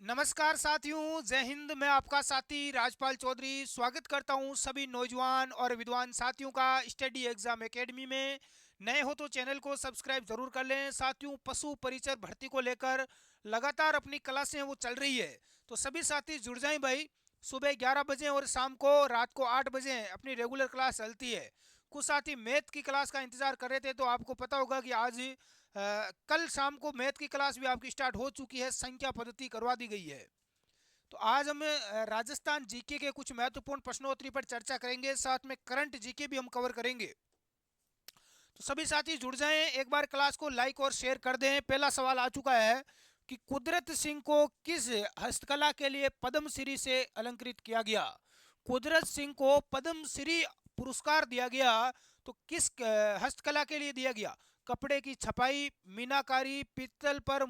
नमस्कार साथियों, जय हिंद। मैं आपका साथी राजपाल चौधरी स्वागत करता हूं सभी नौजवान और विद्वान साथियों का स्टडी एग्जाम एकेडमी में। नए हो तो चैनल को सब्सक्राइब जरूर कर लें। साथियों, पशु परिचर भर्ती को लेकर लगातार अपनी क्लासें वो चल रही है, तो सभी साथी जुड़ जाएं भाई। सुबह 11 बजे और शाम को रात को 8 बजे अपनी रेगुलर क्लास चलती है। कुछ साथी मैथ की क्लास का इंतजार कर रहे थे, तो आपको पता होगा कि आज कल शाम को मैथ की क्लास भी आपकी स्टार्ट हो चुकी है, संख्या पद्धति करवा दी गई है। तो आज हम राजस्थान जीके के कुछ महत्वपूर्ण प्रश्नोत्तरी पर चर्चा करेंगे, साथ में करंट जीके भी हम कवर करेंगे। तो सभी साथी जुड़ जाएं, एक बार क्लास को लाइक और शेयर कर दें। पहला सवाल आ चुका है कि कुदरत सिंह को किस हस्तकला के लिए पद्मश्री से अलंकृत किया गया। कुदरत सिंह को पद्मश्री पुरस्कार दिया गया, तो किस हस्तकला के लिए दिया गया? कपड़े की छपाई, मीनाकारी, पीतल पर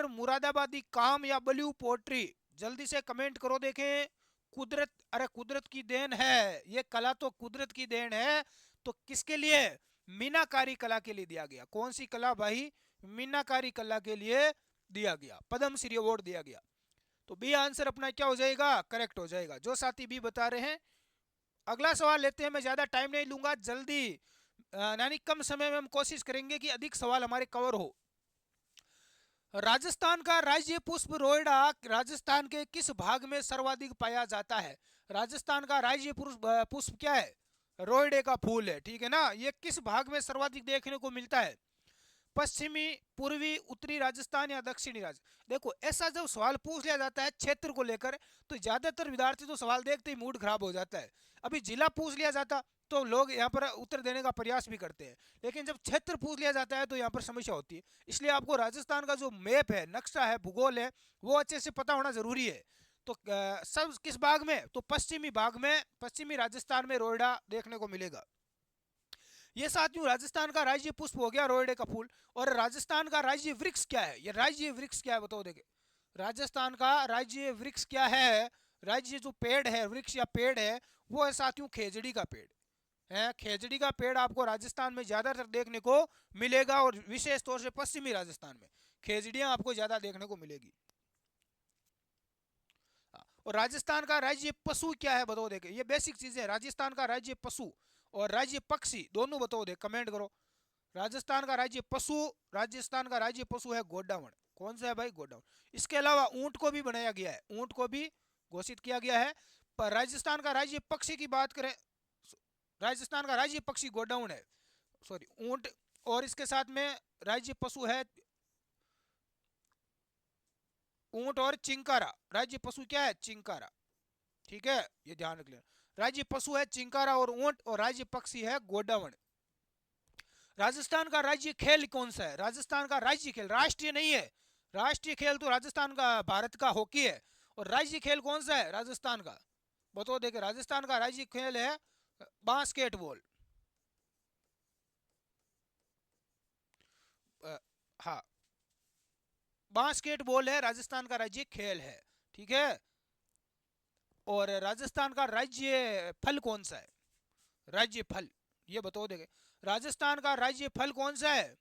मुरादाबादी काम या ब्लू पोट्री। जल्दी से कमेंट करो, देखें। कुदरत, अरे कुदरत की देन है ये कला, तो कुदरत की देन है। तो किसके लिए? मीनाकारी कला के लिए दिया गया। कौन सी कला भाई? मीनाकारी कला के लिए दिया गया, पद्मश्री अवार्ड दिया गया। तो बी आंसर अपना क्या हो जाएगा? करेक्ट हो जाएगा, जो साथी बी बता रहे हैं। अगला सवाल लेते हैं, मैं ज्यादा टाइम नहीं लूंगा, जल्दी यानी कम समय में हम कोशिश करेंगे कि अधिक सवाल हमारे कवर हो। राजस्थान का राज्य पुष्प रोइडा राजस्थान के किस भाग में सर्वाधिक पाया जाता है? राजस्थान का राज्य पुष्प क्या है? रोइडे का फूल है, ठीक है ना। ये किस भाग में सर्वाधिक देखने को मिलता है? पश्चिमी, पूर्वी, उत्तरी राजस्थान या दक्षिणी राजस्थान? देखो, ऐसा जब सवाल पूछ लिया जाता है क्षेत्र को लेकर, तो ज्यादातर विद्यार्थी तो सवाल देखते ही मूड खराब हो जाता है। अभी जिला पूछ लिया जाता तो लोग यहाँ पर उत्तर देने का प्रयास भी करते हैं, लेकिन जब क्षेत्र पूछ लिया जाता है तो यहाँ पर समस्या होती है। इसलिए आपको राजस्थान का जो मैप है, नक्शा है, भूगोल है, वो अच्छे से पता होना जरूरी है। तो सब किस भाग में? तो पश्चिमी भाग में, पश्चिमी राजस्थान में रोइडा देखने को मिलेगा। ये साथियों राजस्थान का राज्य पुष्प हो गया रोइडे का फूल। और राजस्थान का राज्य वृक्ष क्या है? ये राज्य वृक्ष क्या है बताओ, देखे। राजस्थान का राज्य वृक्ष क्या है? राज्य जो पेड़ है, वृक्ष या पेड़ है, वो है साथियों खेजड़ी का पेड़ है। खेजड़ी का पेड़ आपको राजस्थान में ज्यादातर देखने को मिलेगा, और विशेष तौर से पश्चिमी राजस्थान में खेजड़ियां आपको ज्यादा देखने को मिलेगी। और राजस्थान का राज्य पशु क्या है बताओ, देखे। ये बेसिक चीजें, राजस्थान का राज्य पशु और राज्य पक्षी दोनों बताओ, दे कमेंट करो। राजस्थान का राज्य पशु, राजस्थान का राज्य पशु है गोडावण। कौन सा है भाई? गोडावण। इसके अलावा ऊंट को भी बनाया गया है, ऊंट को भी घोषित किया गया है। पर राजस्थान का राज्य पक्षी की बात करें, राजस्थान का राज्य पक्षी गोडाउन है, सॉरी ऊंट। और इसके साथ में राज्य पशु है ऊंट और चिंकारा। राज्य पशु क्या है? चिंकारा, ठीक है, ये ध्यान रख लेना। राज्य पशु है चिंकारा और ऊंट, और राज्य पक्षी है गोडावण। राजस्थान का राज्य खेल कौन सा है? राजस्थान का राज्य खेल, राष्ट्रीय नहीं है, राष्ट्रीय खेल तो राजस्थान का, भारत का हॉकी है। और राज्य खेल कौन सा है राजस्थान का? बताओ, देखे। राजस्थान का राज्य खेल है बास्केटबॉल। हाँ, बास्केटबॉल है राजस्थान का राज्य खेल है, ठीक है। और राजस्थान का राज्य फल कौन सा है? राज्य फल, ये बताओ, देखे। राजस्थान का राज्य फल कौन सा है?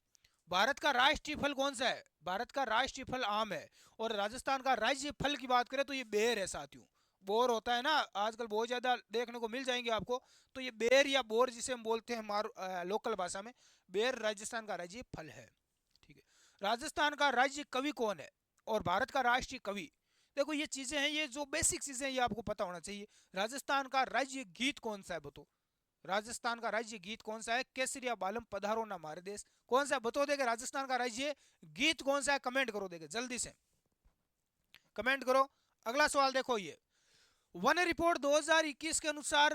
भारत का राष्ट्रीय फल कौन सा है? भारत का राष्ट्रीय फल आम है। और राजस्थान का राज्य फल की बात करें तो ये बेर है साथियों। बोर होता है ना, आजकल बहुत ज्यादा देखने को मिल जाएंगे आपको। तो ये बेर या बोर जिसे हम बोलते हैं लोकल भाषा में, बेर राजस्थान का राज्य फल है, ठीक है। राजस्थान का राज्य कवि कौन है? और भारत का राष्ट्रीय कवि? देखो, ये चीजें हैं, ये जो बेसिक चीजें हैं, ये आपको पता होना चाहिए। राजस्थान का राज्य गीत कौन सा है बताओ। राजस्थान का राज्य गीत कौन सा है? केसरिया बालम पधारो ना हमारे देश, कौन सा है बताओ, देखे। राजस्थान का राज्य गीत कौन सा है? कमेंट करो, देखे, जल्दी से कमेंट करो। अगला सवाल देखो, ये वन रिपोर्ट 2021 के अनुसार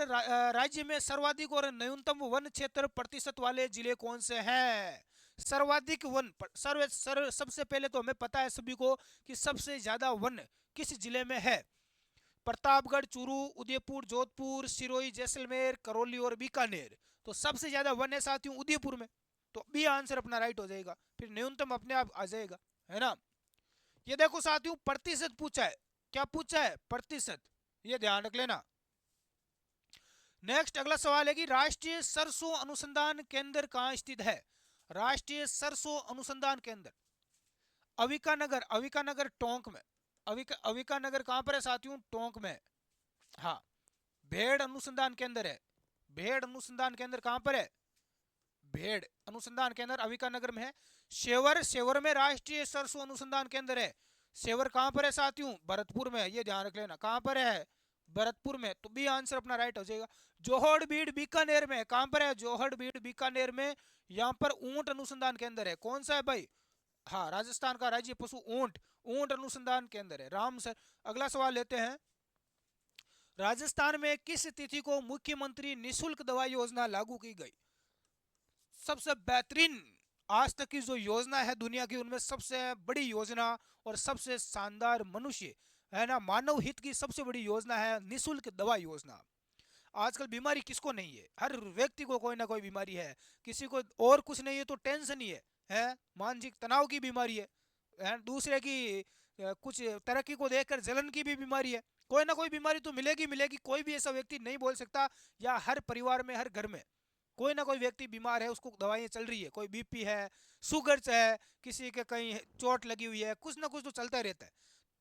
राज्य में सर्वाधिक और न्यूनतम वन क्षेत्र प्रतिशत वाले जिले कौन से हैं? सर्वाधिक वन सबसे पहले तो हमें पता है सभी को कि सबसे ज्यादा वन किस जिले में है। प्रतापगढ़, चूरू, उदयपुर, जोधपुर, सिरोही, जैसलमेर, करौली और बीकानेर। तो सबसे ज्यादा वन है साथियों उदयपुर में। तो बी आंसर अपना राइट हो जाएगा, फिर न्यूनतम अपने आप आ जाएगा, है ना। ये देखो साथियों, प्रतिशत पूछा है। क्या पूछा है? प्रतिशत, ये ध्यान रख लेना। नेक्स्ट अगला सवाल है कि राष्ट्रीय सरसों अनुसंधान केंद्र कहाँ स्थित है? राष्ट्रीय सरसों अनुसंधान केंद्र अविका नगर, अविका नगर टोंक में। अविका नगर कहाँ पर है साथियों? टोंक में। हाँ। भेड़ अनुसंधान केंद्र है। भेड़ अनुसंधान केंद्र कहाँ पर है? भेड़ अनुसंधान केंद्र अविका नगर में है। सेवर, सेवर में राष्ट्रीय सरसों अनुसंधान केंद्र है। सेवर कहाँ पर है साथियों? भरतपुर में है, ये ध्यान रख लेना। कहाँ पर है? भरतपुर में। तो बी आंसर अपना राइट हो जाएगा। जोहड़ बीड़ बीकानेर में, कहाँ पर है? जोहड़ बीड़ बीकानेर में। यहाँ पर ऊंट अनुसंधान केंद्र है। कौन सा है भाई? हाँ, राजस्थान का राज्य पशु ऊंट, ऊंट अनुसंधान केंद्र है। राम सर। अगला सवाल लेते हैं। राजस्थान में किस तिथि को मुख्यमंत्री निशुल्क दवा योजना लागू की गई? सबसे बेहतरीन आज तक की जो योजना है दुनिया की, उनमें सबसे बड़ी योजना और सबसे शानदार, मनुष्य है ना, मानव हित की सबसे बड़ी योजना है निशुल्क दवा योजना। आजकल बीमारी किसको नहीं है? हर व्यक्ति को कोई ना कोई बीमारी है। किसी को और कुछ नहीं है तो टेंशन ही है मानसिक तनाव की बीमारी है दूसरे की कुछ तरक्की को देखकर जलन की भी बीमारी है। कोई ना कोई बीमारी तो मिलेगी मिलेगी। कोई भी ऐसा व्यक्ति नहीं बोल सकता, या हर परिवार में, हर घर में कोई ना कोई व्यक्ति बीमार है, उसको दवाइयाँ चल रही है। कोई बीपी है, शुगर है, किसी के कहीं चोट लगी हुई है, कुछ ना कुछ तो चलता रहता है।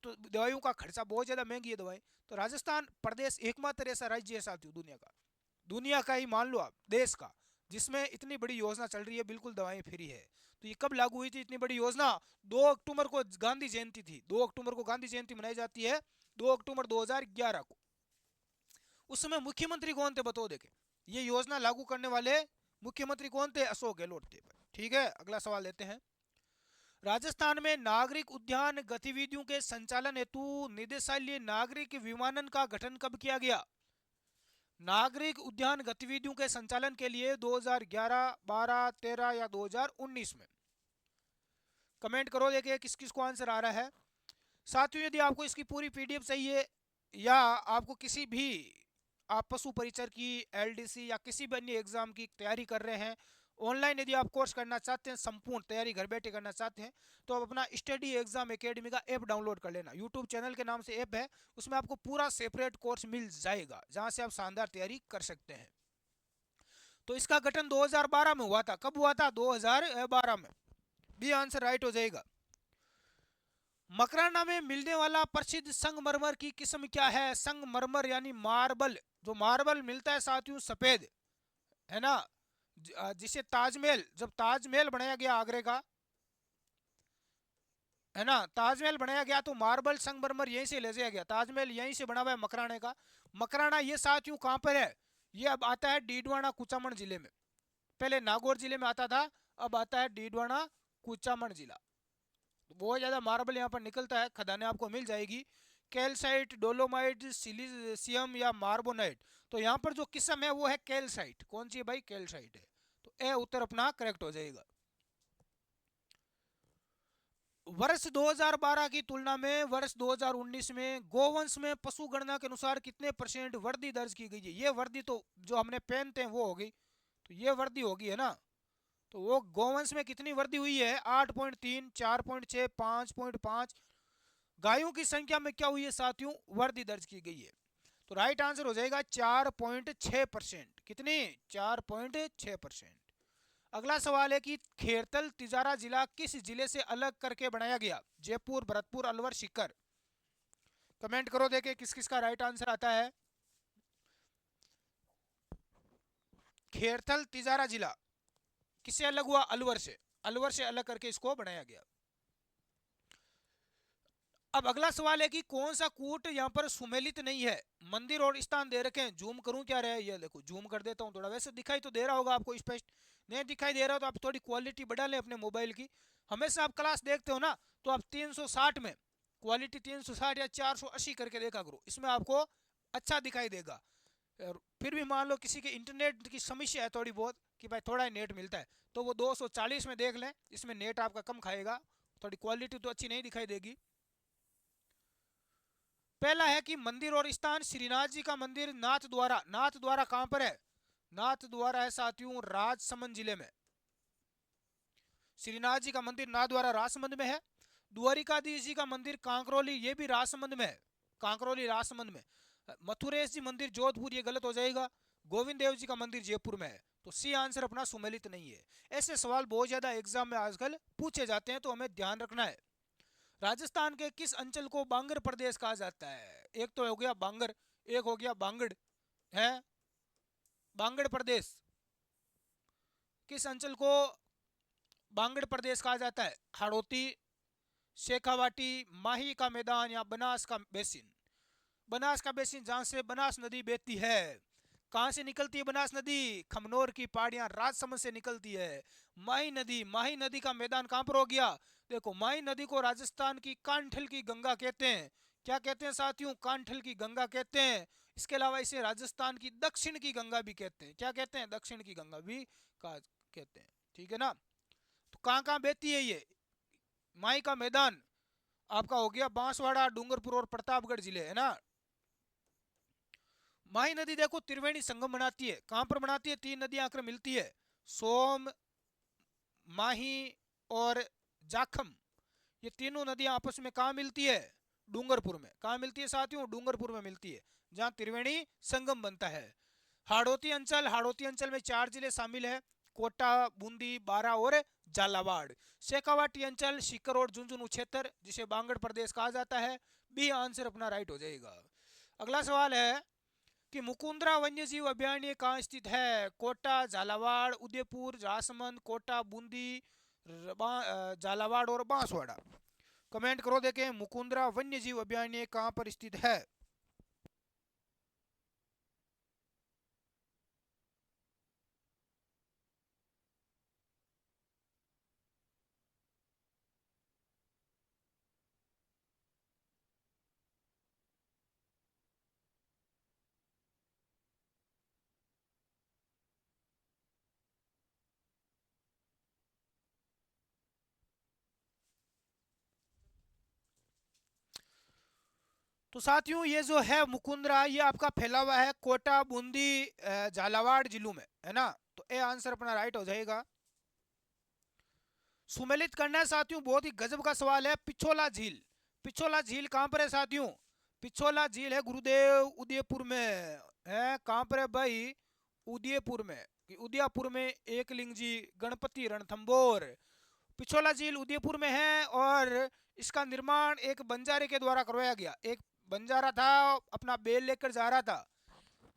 तो दवाइयों का खर्चा बहुत ज़्यादा महंगी है दवाई। तो राजस्थान प्रदेश एकमात्र ऐसा राज्य है साथियों दुनिया का, दुनिया का ही मान लो आप, देश का, जिसमें इतनी बड़ी योजना चल रही है, बिल्कुल दवाएं फ्री है। तो ये कब लागू हुई थी इतनी बड़ी योजना? 2 अक्टूबर को गांधी जयंती थी। 2 अक्टूबर को गांधी जयंती मनाई जाती है, 2 अक्टूबर 2011 को। उस समय मुख्यमंत्री कौन थे बताओ देखे? ये योजना लागू करने वाले मुख्यमंत्री कौन थे? अशोक गहलोत थे। ठीक है, अगला सवाल लेते हैं। राजस्थान में नागरिक उद्यान गतिविधियों के संचालन हेतु निदेशालय नागरिक विमानन का गठन कब किया गया? नागरिक उद्यान गतिविधियों के संचालन के लिए 2011, 12, 13 या 2019 में? कमेंट करो देखिए किस किस को आंसर आ रहा है। साथियों, यदि आपको इसकी पूरी पीडीएफ चाहिए, या आपको किसी भी, आप पशु परिचर की, एलडीसी या किसी भी अन्य एग्जाम की तैयारी कर रहे हैं, ऑनलाइन यदि आप कोर्स करना चाहते हैं, संपूर्ण तैयारी घर बैठे करना चाहते हैं, तो आप अपना स्टडी एग्जाम एकेडमी का ऐप डाउनलोड कर लेना। यूट्यूब चैनल के नाम से ऐप है, उसमें आपको पूरा सेपरेट कोर्स मिल जाएगा, जहां से आप शानदार तैयारी कर सकते हैं। तो इसका गठन 2012 में हुआ था। कब हुआ था? 2012 में। बी आंसर राइट हो जाएगा। मकराना में मिलने वाला प्रसिद्ध संगमरमर की किस्म क्या है? संगमरमर यानी मार्बल। जो मार्बल मिलता है साथियों सफेद, है ना, जिसे ताजमहल, जब ताजमहल बनाया गया आगरे का, है ना, ताजमहल बनाया गया तो मार्बल संगमरमर यहीं से ले जाया गया। ताजमहल यहीं से बना हुआ है मकराने का। मकराना ये साथियों कहाँ पर है? ये अब आता है डीडवाना कुचामन जिले में। पहले नागौर जिले में आता था, अब आता है डीडवाना कुचामन जिला। बहुत ज़्यादा मार्बल यहाँ पर निकलता है, खदानें आपको मिल जाएगी। कैलसाइट, डोलोमाइट, सिलिसियम या मार्बोनाइट। तो यहाँ पर जो किस्म है वो है कैलसाइट। कौन सी है भाई? कैलसाइट है। तो ए उत्तर अपना करेक्ट हो जाएगा। वर्ष 2012 की तुलना में वर्ष 2019 में गोवंश में पशु गणना के अनुसार कितने परसेंट वृद्धि दर्ज की गई है? ये वृद्धि तो जो हमने पहनते हैं वो होगी, तो ये वृद्धि होगी, है ना। तो वो गोवंश में कितनी वृद्धि हुई है? 8.3, 4.6, 5.5। गायों की संख्या में क्या हुई है साथियों? वृद्धि दर्ज की गई है। तो राइट आंसर हो जाएगा 4.6%। कितनी? 4.6%। अगला सवाल है कि खेरतल तिजारा जिला किस जिले से अलग करके बनाया गया? जयपुर, भरतपुर, अलवर, सीकर। कमेंट करो देखे किस किस का राइट आंसर आता है। खेरतल तिजारा जिला किससे अलग हुआ? अलवर से। अलवर से अलग करके इसको बनाया गया। अब अगला सवाल है कि कौन सा कूट यहाँ पर सुमेलित नहीं है? मंदिर और स्थान दे रखे हैं। जूम करूं क्या रहे? ये देखो, जूम कर देता हूँ थोड़ा। वैसे दिखाई तो दे रहा होगा आपको स्पष्ट। नहीं दिखाई दे रहा हो तो आप थोड़ी क्वालिटी बढ़ा लें अपने मोबाइल की। हमेशा आप क्लास देखते हो ना, तो आप 360 में क्वालिटी 360 या 480 करके देखा करो, इसमें आपको अच्छा दिखाई देगा। फिर भी मान लो किसी के इंटरनेट की समस्या है थोड़ी बहुत, कि भाई थोड़ा ही नेट मिलता है, तो वो 240 में देख लें, इसमें नेट आपका कम खाएगा, थोड़ी क्वालिटी तो अच्छी नहीं दिखाई देगी। पहला है कि मंदिर और स्थान, श्रीनाथ जी का मंदिर नाथ द्वारा। नाथ द्वारा कहां पर है? नाथ द्वारा है साथियों राजसमंद जिले में। श्रीनाथ जी का मंदिर नाथ द्वारा राजसमंद में है। द्वारिकाधीश जी का मंदिर कांकरोली, ये भी राजसमंद में है। कांकरोली राजसमंद में। मथुरेश जी मंदिर जोधपुर, ये गलत हो जाएगा। गोविंद देव जी का मंदिर जयपुर में है। तो सी आंसर अपना सुमेलित नहीं है। ऐसे सवाल बहुत ज्यादा एग्जाम में आजकल पूछे जाते हैं, तो हमें ध्यान रखना है। राजस्थान के किस अंचल को बांगर प्रदेश कहा जाता है? एक तो हो गया बांगर, एक हो गया बांगड़ है। बांगड़ प्रदेश, किस अंचल को बांगड़ प्रदेश कहा जाता है? हाड़ौती, शेखावाटी, माही का मैदान या बनास का बेसिन? बनास का बेसिन, जहां से बनास नदी बहती है। कहां से निकलती है बनास नदी? खमनोर की पहाड़ियां राजसमंद से निकलती है। माही नदी का मैदान कहां पर हो गया? देखो, माही नदी को राजस्थान की कांठल की गंगा कहते हैं। क्या कहते हैं साथियों? कांठल की गंगा कहते हैं। इसके अलावा इसे राजस्थान की दक्षिण की गंगा भी कहते हैं। क्या कहते हैं? दक्षिण की गंगा भी कहते हैं। ठीक है ना? तो कहां कहां बहती है ये माही का मैदान? आपका हो गया बांसवाड़ा, डूंगरपुर और प्रतापगढ़ जिले, है ना। माही नदी देखो त्रिवेणी संगम बनाती है। कहां पर बनाती है? तीन नदियां आकर मिलती है, सोम, माही और जाखम। ये तीनों नदियां आपस में कहां मिलती है? डूंगरपुर में। कहां मिलती है साथियों? डूंगरपुर में मिलती है, जहां त्रिवेणी संगम बनता है। हाड़ौती अंचल में चार जिले शामिल है, कोटा, बूंदी, बारा और झालावाड़। शेखावाटी अंचल सीकर और झुंझुनू क्षेत्र, जिसे बांगड़ प्रदेश कहा जाता है। बी आंसर अपना राइट हो जाएगा। अगला सवाल है कि मुकुंदरा वन्यजीव अभयारण्य कहाँ स्थित है? कोटा, झालावाड़, उदयपुर, राजसमंद, कोटा, बूंदी, झालावाड़ और बांसवाड़ा। कमेंट करो, देखें मुकुंदरा वन्यजीव अभयारण्य कहाँ पर स्थित है। तो साथियों, ये जो है मुकुंदरा, ये आपका फैला हुआ है कोटा, बूंदी, झालावाड़ जिलों में, है ना। तो ए आंसर अपना राइट हो जाएगा। सुमेलित करना है साथियों, बहुत ही गजब का सवाल है। पिछोला झील, पिछोला झील कहां पर है साथियों? पिछोला झील है गुरुदेव उदयपुर में। है कहां पर है भाई? उदयपुर में। उदयपुर में एकलिंग जी, गणपति रणथंभौर। पिछोला झील उदयपुर में है और इसका निर्माण एक बंजारे के द्वारा करवाया गया। एक बंजारा था, अपना बेल लेकर जा रहा था,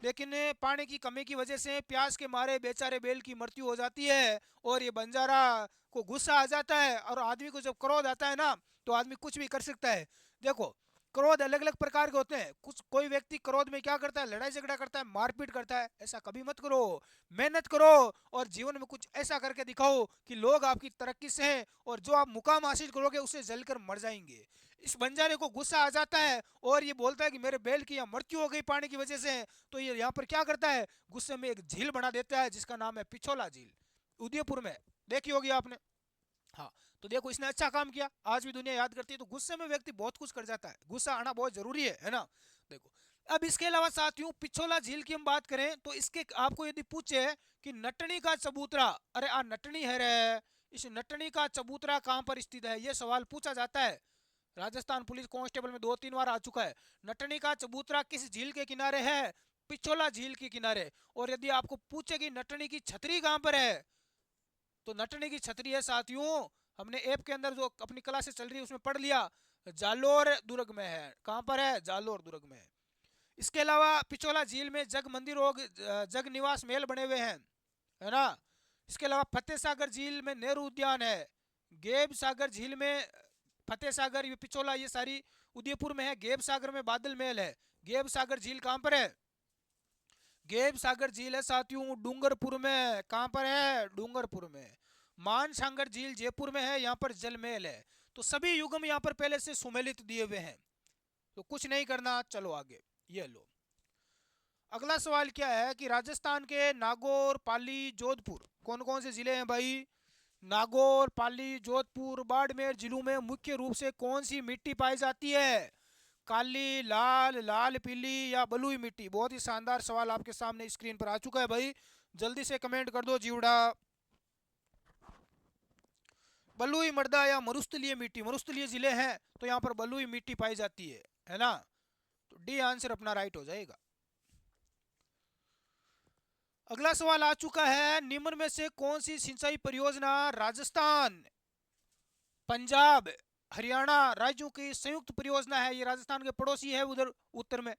लेकिन पानी की कमी की वजह से प्यास के मारे बेचारे बेल की मृत्यु हो जाती है और ये बंजारा को गुस्सा आ जाता है। और आदमी को जब क्रोध आता है ना, तो आदमी कुछ भी कर सकता है। देखो, क्रोध अलग अलग प्रकार के होते हैं। कुछ कोई व्यक्ति क्रोध में क्या करता है? लड़ाई झगड़ा करता है, मारपीट करता है। ऐसा कभी मत करो, मेहनत करो और जीवन में कुछ ऐसा करके दिखाओ कि लोग आपकी तरक्की से हैं और जो आप मुकाम हासिल करोगे उससे जलकर मर जाएंगे। इस बंजारे को गुस्सा आ जाता है और ये बोलता है कि मेरे बैल की यहाँ मृत्यु हो गई पानी की वजह से। तो ये यहाँ पर क्या करता है? गुस्से में एक झील बना देता है, जिसका नाम है पिछोला झील, उदयपुर में। देखी होगी आपने। हाँ, तो देखो इसने अच्छा काम किया, आज भी दुनिया याद करती है। तो गुस्से में व्यक्ति बहुत कुछ कर जाता है, गुस्सा आना बहुत जरूरी है ना। देखो, अब इसके अलावा साथियों, पिछोला झील की हम बात करें तो इसके आपको यदि पूछे कि नटनी का चबूतरा, अरे आ नटनी है रे, इस नटनी का चबूतरा कहां पर स्थित है, यह सवाल पूछा जाता है। राजस्थान पुलिस कांस्टेबल में दो तीन बार आ चुका है। नटनी का चबूतरा किस झील के किनारे है? पिछोला झील के किनारे। और यदि आपको पूछे कि नटनी की छतरी कहां पर है, तो नटनी की छतरी है साथियों, हमने ऐप के अंदर जो अपनी क्लासेस चल रही है उसमें पढ़ लिया, जालोर दुर्ग में है। कहां पर है? जालोर दुर्ग में। इसके अलावा पिछोला झील में जग मंदिर और जग निवास महल बने हुए हैं, है ना। इसके अलावा फतेह सागर झील में नेहरू उद्यान है। गेब सागर झील में, फतेह सागर, ये पिछोला, ये सारी उदयपुर में है। गेब सागर में बादल महल है। गेब सागर झील कहां पर है? गेब सागर झील है साथियों डूंगरपुर में। कहां पर है? डूंगरपुर में। मान सागर झील जयपुर में है, यहाँ पर जल महल है। तो सभी युगम यहाँ पर पहले से सुमेलित दिए हुए हैं, तो कुछ नहीं करना। चलो आगे, ये लो। अगला सवाल क्या है कि राजस्थान के नागौर, पाली, जोधपुर कौन कौन से जिले हैं भाई? नागौर, पाली, जोधपुर, बाड़मेर जिलों में मुख्य रूप से कौन सी मिट्टी पाई जाती है? काली, लाल, लाल पीली या बलुई मिट्टी? बहुत ही शानदार सवाल आपके सामने स्क्रीन पर आ चुका है भाई, जल्दी से कमेंट कर दो जीवड़ा। बलुई मृदा या मरुस्थलीय मिट्टी, मरुस्थलीय जिले हैं तो यहाँ पर बलुई मिट्टी पाई जाती है ना। तो डी आंसर अपना राइट हो जाएगा। अगला सवाल आ चुका है, निम्न में से कौन सी सिंचाई परियोजना राजस्थान, पंजाब, हरियाणा राज्यों की संयुक्त परियोजना है। ये राजस्थान के पड़ोसी है उधर उत्तर में।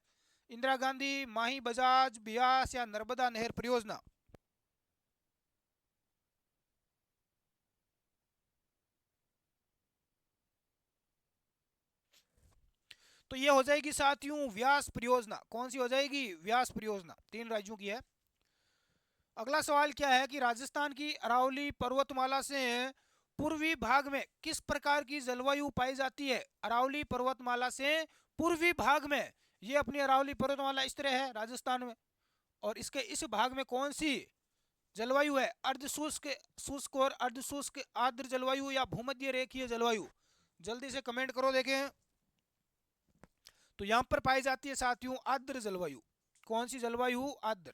इंदिरा गांधी, माही, बजाज, ब्यास या नर्मदा नहर परियोजना। तो ये हो जाएगी साथियों व्यास परियोजना। कौन सी हो जाएगी? व्यास परियोजना। 3 राज्यों की है। अगला सवाल क्या है कि राजस्थान की अरावली पर्वतमाला से पूर्वी भाग में किस प्रकार की जलवायु पाई जाती है? अरावली पर्वतमाला से पूर्वी भाग में, ये अपनी अरावली पर्वतमाला इस तरह है राजस्थान में, और इसके इस भाग में कौन सी जलवायु है? अर्ध शुष्क, शुष्क और अर्ध शुष्क आर्द्र जलवायु या भूमध्य रेखीय जलवायु? जल्दी से कमेंट करो देखें। तो यहां पर पाई जाती है साथियों आर्द्र जलवायु। कौन सी जलवायु? आर्द्र।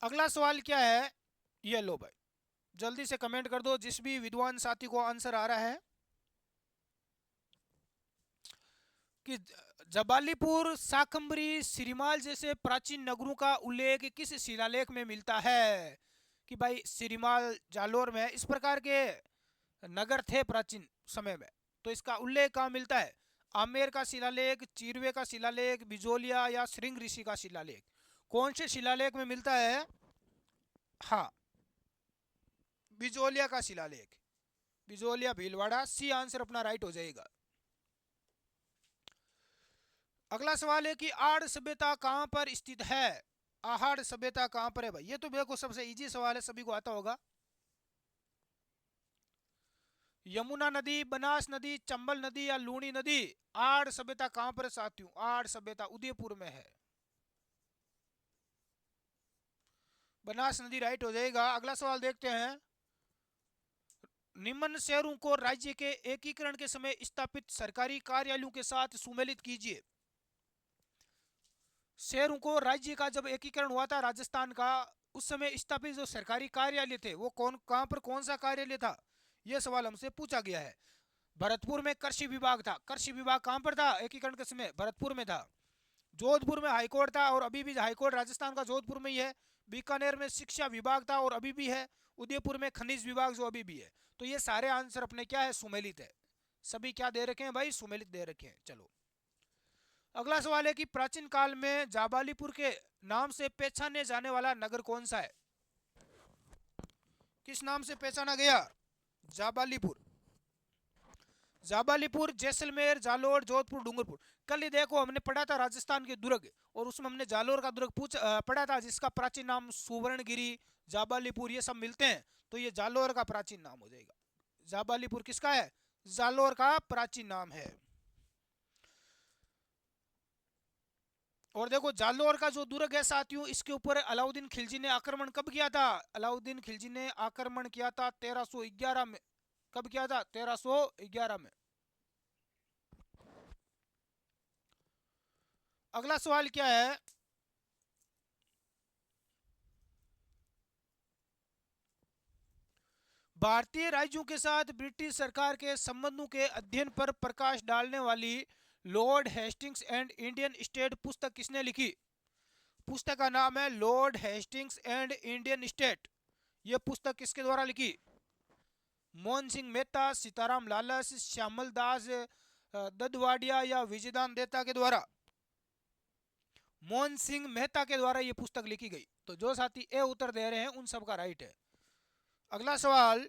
अगला सवाल क्या है? ये लो भाई, जल्दी से कमेंट कर दो जिस भी विद्वान साथी को आंसर आ रहा है कि जबालीपुर, शाकंभरी, सिरीमाल जैसे प्राचीन नगरों का उल्लेख किस शिलालेख में मिलता है? कि भाई सिरीमाल जालोर में इस प्रकार के नगर थे प्राचीन समय में, तो इसका उल्लेख कहाँ मिलता है? आमेर का शिलालेख, चीरवे का शिलालेख, बिजोलिया या श्रृंग ऋषि का शिलालेख? कौन से शिलालेख में मिलता है? हाँ, बिजोलिया का शिलालेख। बिजोलिया भीलवाड़ा, सी आंसर अपना राइट हो जाएगा। अगला सवाल है कि आड़ सभ्यता कहां पर स्थित है? आहाड़ सभ्यता कहां पर है भाई? ये तो देखो सबसे इजी सवाल है, सभी को आता होगा। यमुना नदी, बनास नदी, चंबल नदी या लूणी नदी? आड़ सभ्यता कहां पर है साथियों? आड़ सभ्यता उदयपुर में है। बनास नदी राइट हो जाएगा। अगला सवाल देखते हैं। निम्न शहरों को राज्य के एकीकरण के समय स्थापित सरकारी कार्यालयों के साथ सुमेलित कीजिए। शहरों को राज्य का जब एकीकरण हुआ था राजस्थान का, उस समय स्थापित जो सरकारी कार्यालय थे वो कौन, कहां पर कौन सा कार्यालय था? यह सवाल हमसे पूछा गया है। भरतपुर में कृषि विभाग था। कृषि विभाग कहां पर था एकीकरण के समय? भरतपुर में था। जोधपुर में हाईकोर्ट था और अभी भी हाईकोर्ट राजस्थान का जोधपुर में ही है। बीकानेर में शिक्षा विभाग था और अभी भी है। उदयपुर में खनिज विभाग जो अभी भी है। तो ये सारे आंसर अपने क्या है? सुमेलित है। सभी क्या दे रखे हैं भाई? सुमेलित दे रखे हैं। चलो अगला सवाल है कि प्राचीन काल में जाबालीपुर के नाम से पहचाने जाने वाला नगर कौन सा है? किस नाम से पहचाना गया? जाबालीपुर। जाबालीपुर, जैसलमेर, जालोर, जोधपुर, डूंगरपुर। कल ही देखो हमने पढ़ा था राजस्थान के दुर्ग, और उसमें हमने जालोर का दुर्ग पढ़ा था जिसका प्राचीन नाम सुवर्णगिरी, जाबालीपुर ये सब मिलते हैं। तो ये जालोर का प्राचीन नाम हो जाएगा। जाबालीपुर किसका है? जालोर का प्राचीन नाम है। और देखो जालोर का जो दुर्ग है साथियों, इसके ऊपर अलाउद्दीन खिलजी ने आक्रमण कब किया था? अलाउद्दीन खिलजी ने आक्रमण किया था 1311 में। कब किया था? 1311 में। अगला सवाल क्या है? भारतीय राज्यों के साथ ब्रिटिश सरकार के संबंधों के अध्ययन पर प्रकाश डालने वाली Lord Hastings and Indian state पुस्तक किसने लिखी? पुस्तक का नाम है Lord Hastings and Indian state. यह पुस्तक किसके द्वारा लिखी? मोहन सिंह मेहता, सीताराम लालस, श्यामल दास ददवाडिया या विजयदान देता के द्वारा? मोहन सिंह मेहता के द्वारा यह पुस्तक लिखी गई। तो जो साथी ए उत्तर दे रहे हैं उन सब का राइट है। अगला सवाल,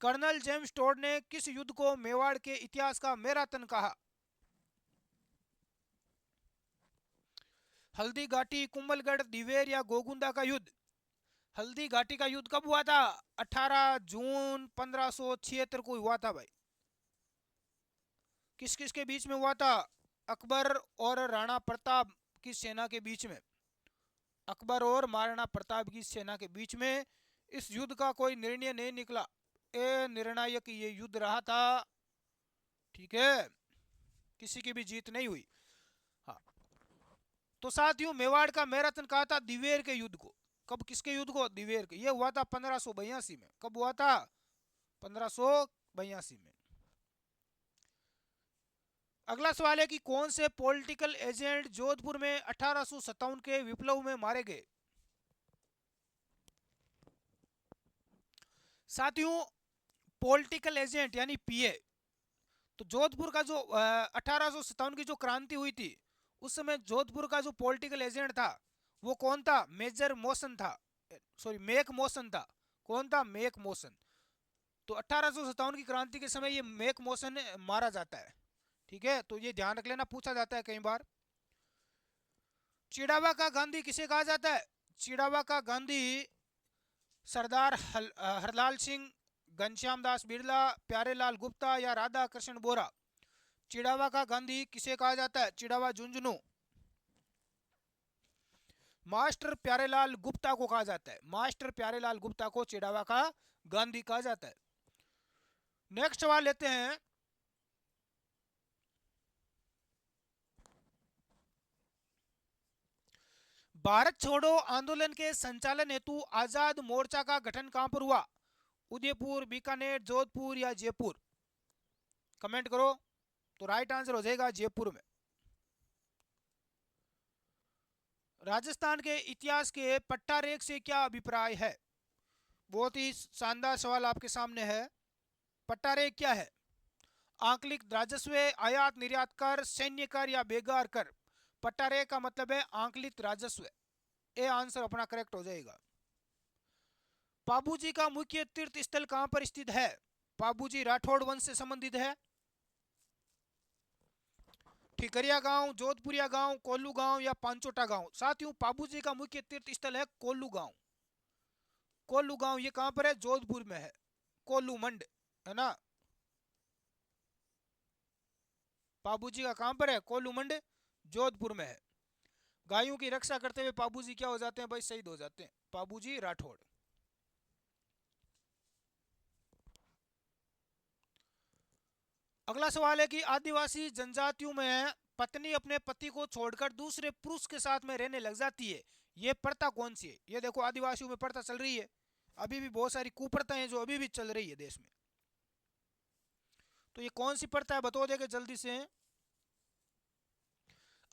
कर्नल जेम्स टोड ने किस युद्ध को मेवाड़ के इतिहास का मैराथन कहा? हल्दी घाटी, कुंभलगढ़, दिवेर या गोगुंदा का युद्ध? हल्दी घाटी का युद्ध कब हुआ था? 18 जून 1576 को हुआ था भाई। किस किस के बीच में हुआ था? अकबर और राणा प्रताप की सेना के बीच में। अकबर और महाराणा प्रताप की सेना के बीच में इस युद्ध का कोई निर्णय नहीं निकला। ए निर्णायक ये युद्ध रहा था। ठीक है, किसी की भी जीत नहीं हुई। हाँ, तो साथियों मेवाड़ का मैराथन कहा था दिवेर के युद्ध को। कब? किसके युद्ध को? दिवेर के। ये हुआ था 1582 में। कब हुआ था? 1582 में। अगला सवाल है कि कौन से पॉलिटिकल एजेंट जोधपुर में 1857 के विप्लव में मारे गए? साथियों पॉलिटिकल एजेंट यानी पीए। तो जोधपुर का जो 1857 की जो क्रांति हुई थी, उस समय जोधपुर का जो पॉलिटिकल एजेंट था वो कौन था? मेजर मोशन था, सॉरी मेक मोशन था। कौन था? Make motion. तो 1857 की क्रांति के समय ये मेक मोशन मारा जाता है। ठीक है, तो ये ध्यान रख लेना, पूछा जाता है कई बार। चिड़ावा का गांधी किसे कहा जाता है? चिड़ावा का गांधी सरदार हरलाल सिंह, घनश्याम दास बिरला, प्यारेलाल गुप्ता या राधा कृष्ण बोरा। चिड़ावा का गांधी किसे कहा जाता है? चिड़ावा झुंझुनू मास्टर प्यारेलाल गुप्ता को कहा जाता है। मास्टर प्यारेलाल गुप्ता को चिड़ावा का गांधी कहा जाता है। नेक्स्ट सवाल लेते हैं। भारत छोड़ो आंदोलन के संचालन हेतु आजाद मोर्चा का गठन कहां पर हुआ? उदयपुर, बीकानेर, जोधपुर या जयपुर? कमेंट करो। तो राइट आंसर हो जाएगा जयपुर में। राजस्थान के इतिहास के पट्टा रेख से क्या अभिप्राय है? बहुत ही शानदार सवाल आपके सामने है। पट्टा रेख क्या है? आंकलिक राजस्व, आयात निर्यात कर, सैन्य कर या बेगार कर? पट्टा रेख का मतलब है आंकलिक राजस्व। ए आंसर अपना करेक्ट हो जाएगा। पाबूजी का मुख्य तीर्थ स्थल कहां पर स्थित है? पाबूजी राठौड़ वंश से संबंधित है। ठिकरिया गांव, जोधपुरिया गांव, कोल्लू गांव या पांचोटा गांव? साथियों, पाबूजी का मुख्य तीर्थ स्थल है कोल्लू गांव। कोल्लू गांव ये कहां पर है? जोधपुर में है। कोल्लू मंड है ना। पाबूजी का कहां पर है? कोल्लू मंड, जोधपुर में है। गायों की रक्षा करते हुए पाबूजी क्या हो जाते हैं भाई? शहीद हो जाते हैं। पाबूजी राठौड़। अगला सवाल है कि आदिवासी जनजातियों में पत्नी अपने पति को छोड़कर दूसरे पुरुष के साथ में रहने लग जाती है, ये प्रथा कौन सी है? ये देखो आदिवासियों में प्रथा चल रही है। अभी भी बहुत सारी कुप्रथाएं हैं जो अभी भी चल रही है देश में। तो ये कौन सी प्रथा है बता देंगे जल्दी से।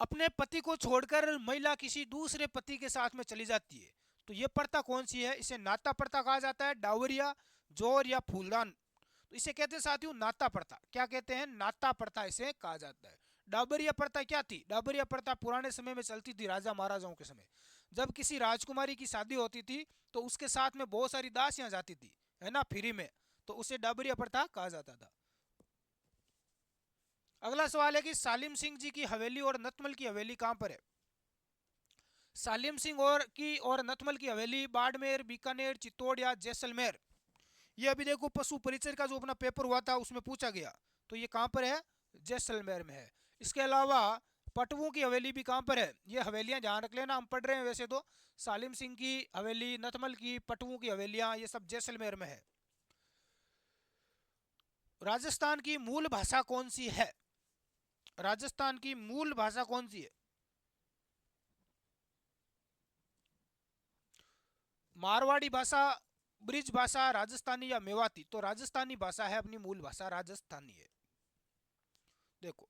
अपने पति को छोड़कर महिला किसी दूसरे पति के साथ में चली जाती है, तो ये प्रथा कौन सी है? इसे नाता प्रथा कहा जाता है, डावरिया, जोर या फूलदान? तो इसे कहते हैं साथियों नाता प्रथा। क्या कहते हैं? नाता प्रथा इसे कहा जाता है। डाबरिया प्रथा क्या थी? डाबरिया प्रथा पुराने समय में चलती थी, राजा महाराजाओं के समय। जब किसी राजकुमारी की शादी होती थी तो उसके साथ में बहुत सारी दासियां जाती थी, है ना, फ्री में। तो उसे डाबरिया प्रथा कहा जाता था। अगला सवाल है कि सालिम सिंह जी की हवेली और नतमल की हवेली कहां पर है? सालिम सिंह और नतमल की हवेली बाड़मेर, बीकानेर, चित्तौड़ या जैसलमेर? ये अभी देखो पशु परिचय का जो अपना पेपर हुआ था उसमें पूछा गया। तो ये कहां पर है? जैसलमेर में है। इसके अलावा पटवों की हवेली भी कहां पर है? ये हवेलियां ध्यान रख लेना, हम पढ़ रहे हैं वैसे तो। सालिम सिंह की हवेली, नतमल की, पटवों की हवेलियां, ये सब जैसलमेर में है। राजस्थान की मूल भाषा कौन सी है? राजस्थान की मूल भाषा कौन सी है? मारवाड़ी भाषा, ब्रिज भाषा, राजस्थानी या मेवाती? तो राजस्थानी भाषा है अपनी मूल भाषा, राजस्थानी है। देखो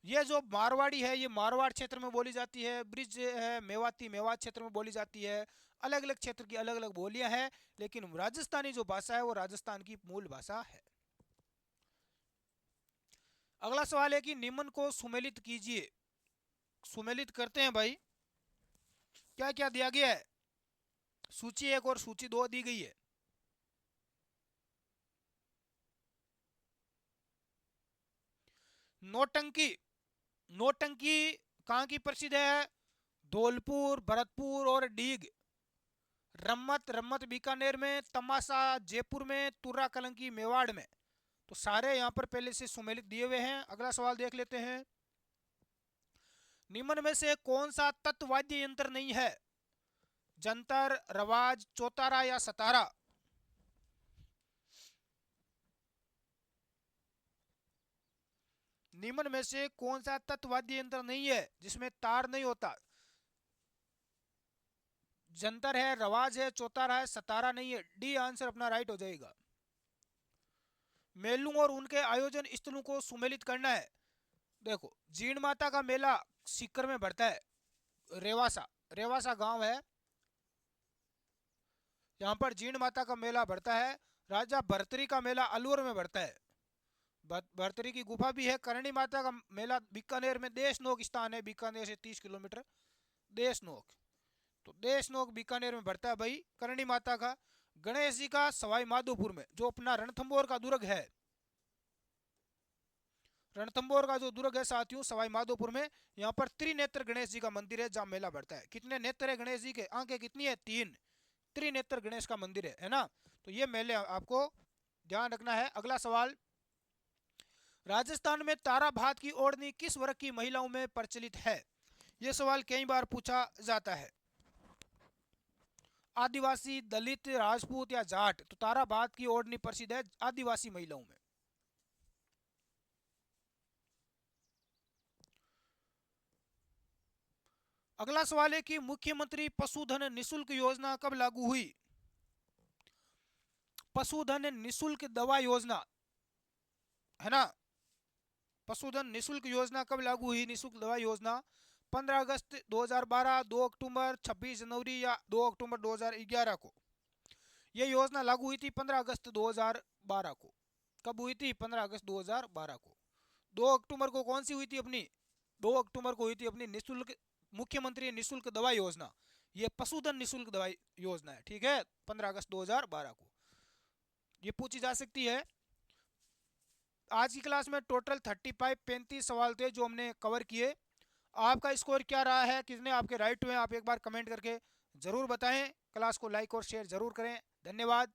ये जो मारवाड़ी है ये मारवाड़ क्षेत्र में बोली जाती है, ब्रिज है मेवाती मेवात क्षेत्र में बोली जाती है। अलग अलग क्षेत्र की अलग अलग बोलियां हैं, लेकिन राजस्थानी जो भाषा है वो राजस्थान की मूल भाषा है। अगला सवाल है कि निम्न को सुमेलित कीजिए। सुमेलित करते हैं भाई। क्या क्या दिया गया है? सूची 1 और सूची 2 दी गई है। नौटंकी, नौटंकी कहाँ की प्रसिद्ध है? धौलपुर, भरतपुर और डीग। रम्मत, रम्मत बीकानेर में, तमाशा जयपुर में, तुर्रा कलंकी मेवाड़ में। तो सारे यहाँ पर पहले से सुमेलित दिए हुए हैं। अगला सवाल देख लेते हैं। निम्न में से कौन सा तत्वाद्य यंत्र नहीं है? जंतर, रवाज, चौतारा या सतारा? निम्न में से कौन सा तत्वाद्य यंत्र नहीं है जिसमें तार नहीं होता? जंतर है, रवाज है, चौतारा है, सतारा नहीं है। डी आंसर अपना राइट हो जाएगा। मेलों और उनके आयोजन स्थलों को सुमेलित करना है। देखो जीण माता का मेला सीकर में बढ़ता है, रेवासा, रेवासा गांव है, यहाँ पर जीण माता का मेला बढ़ता है। राजा भर्तरी का मेला अलवर में बढ़ता है। भर्तरी की गुफा भी है। करणी माता का मेला बीकानेर में, देशनोक स्थान है, बीकानेर से 30 किलोमीटर, देशनोक। तो देशनोक बीकानेर में बढ़ता है भाई करणी माता का। गणेश जी का सवाई माधोपुर में, जो अपना रणथंभौर का दुर्ग है, रणथंभौर का जो दुर्ग है साथियों सवाई माधोपुर में, यहाँ पर त्रिनेत्र गणेश जी का मंदिर है जहाँ मेला बढ़ता है। कितने नेत्र है गणेश जी के? आंखें कितनी है? 3। त्रिनेत्र गणेश का मंदिर है ना। तो ये मेले आपको ध्यान रखना है। अगला सवाल, राजस्थान में तारा भात की ओढ़नी किस वर्ग की महिलाओं में प्रचलित है? यह सवाल कई बार पूछा जाता है। आदिवासी, दलित, राजपूत या जाट? तो तारा भात की ओढ़नी प्रसिद्ध है आदिवासी महिलाओं में। अगला सवाल है कि मुख्यमंत्री पशुधन निशुल्क योजना कब लागू हुई? पशुधन निशुल्क दवा योजना है ना, पशुधन निशुल्क योजना कब लागू हुई? निशुल्क दवा योजना 15 अगस्त 2012, 2 अक्टूबर, 26 जनवरी या 2 अक्टूबर 2011 को। यह योजना लागू हुई थी 15 अगस्त 2012 को। कब हुई थी? 15 अगस्त 2012 को। 2 अक्टूबर को कौन सी हुई थी अपनी? 2 अक्टूबर को हुई थी अपनी निशुल्क, मुख्यमंत्री निशुल्क दवा योजना। ये पशुधन निशुल्क दवाई योजना है, ठीक है, 15 अगस्त 2012 को। ये पूछी जा सकती है। आज की क्लास में टोटल 35 सवाल थे जो हमने कवर किए। आपका स्कोर क्या रहा है, कितने आपके राइट हुए, आप एक बार कमेंट करके ज़रूर बताएं। क्लास को लाइक और शेयर ज़रूर करें। धन्यवाद।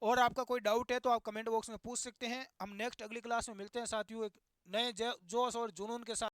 और आपका कोई डाउट है तो आप कमेंट बॉक्स में पूछ सकते हैं। हम नेक्स्ट अगली क्लास में मिलते हैं साथियों, एक नए जोश और जुनून के साथ।